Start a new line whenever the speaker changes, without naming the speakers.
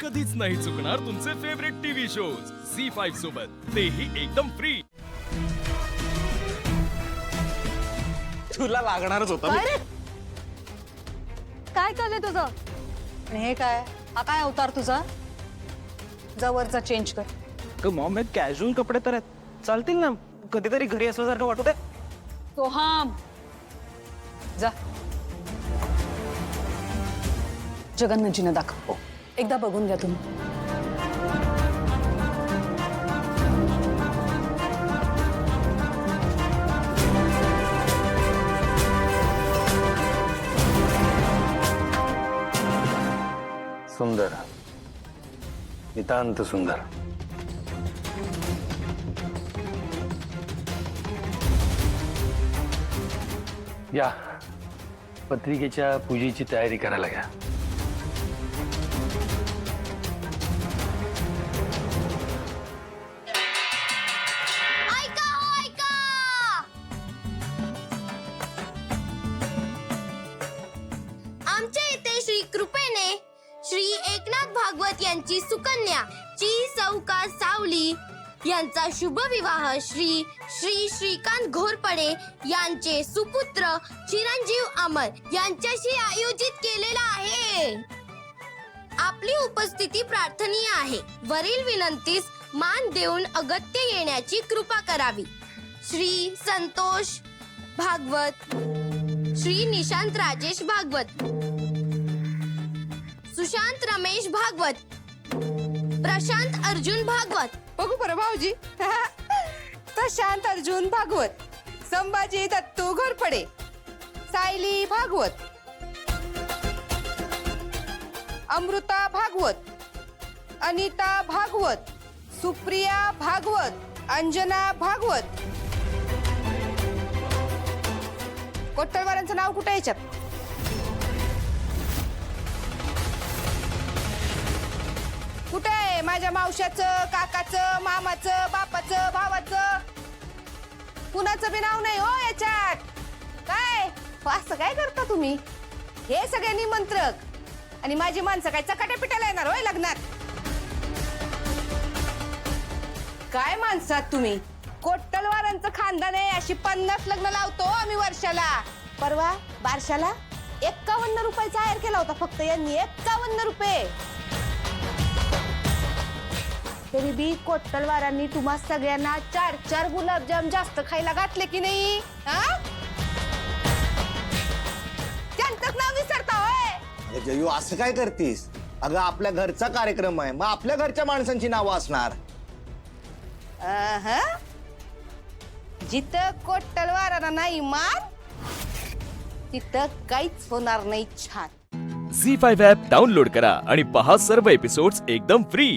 कधीच नाही चुकणार तुमचे फेवरेट टीव्ही शोज झी5 सोबत, तेही एकदम फ्री।
तुला लागणारच होतं
काय रे? काय चाललंय तुझं? आणि हे काय? हा काय अवतार तुझा? जवळचा चेंज कर।
मॉम हे कॅज्युअल कपडे तर आहेत, चालतील ना? कधीतरी घरी असल्यासारखं वाटत आहे।
सोहाम जा, जगन्नाथजींना दाखव। एकदा बघून घ्या तुम्ही।
सुंदर, नितांत सुंदर। या पत्रिकेच्या पूजेची तयारी करायला घ्या।
आमच्या इथे श्री कृपेने श्री एकनाथ भागवत यांची सुकन्या ची सौका सावली यांचा शुभ विवाह श्री श्री श्रीकांत घोरपडे यांचे सुपुत्र चिरंजीव अमर यांच्याशी आयोजित केलेला आहे। आपली उपस्थिती प्रार्थनीय आहे। वरील विनंतीस मान देऊन अगत्य येण्याची कृपा करावी। श्री संतोष भागवत, श्री निशांत राजेश भागवत, सुशांत रमेश भागवत, प्रशांत अर्जुन भागवत।
बघू बरं भाऊजी। प्रशांत अर्जुन भागवत, संभाजी दत्तू घोरपडे, सायली भागवत, अमृता भागवत, अनिता भागवत, सुप्रिया भागवत, अंजना भागवत। कोट्टलवारांचं नाव कुठे याच्यात? कुठे आहे माझ्या मावशाचं, काकाचं, मामाचं, बापाचं, भावाचं? कुणाचं बी नाव नाही हो याच्यात। काय असं काय करता तुम्ही? हे सगळे निमंत्रक आणि माझी माणसं काय चकाट्या पिटायला येणार होय लग्नात? काय माणसात तुम्ही? कोट्टलवारांचं खानदान आहे, अशी 50 लग्न लावतो आम्ही वर्षाला। परवा बारशाला 51 रुपयाचा हायर केला होता फक्त यांनी, 51 रुपये। तरी बी कोट्टलवारांनी तुम्हा सगळ्यांना 4 गुलाबजाम जास्त खायला घातले की नाही? त्यांचं नाव विसरता होय?
अगं जयू, असं काय करतीस? अगं आपल्या घरचा कार्यक्रम आहे, मग आपल्या घरच्या माणसांची नावं असणार।
जिथं कोट्टलवारांना नाही मान, तिथं काहीच होणार नाही छान।
झी5 ॲप डाउनलोड करा आणि पहा सर्व एपिसोड्स एकदम फ्री।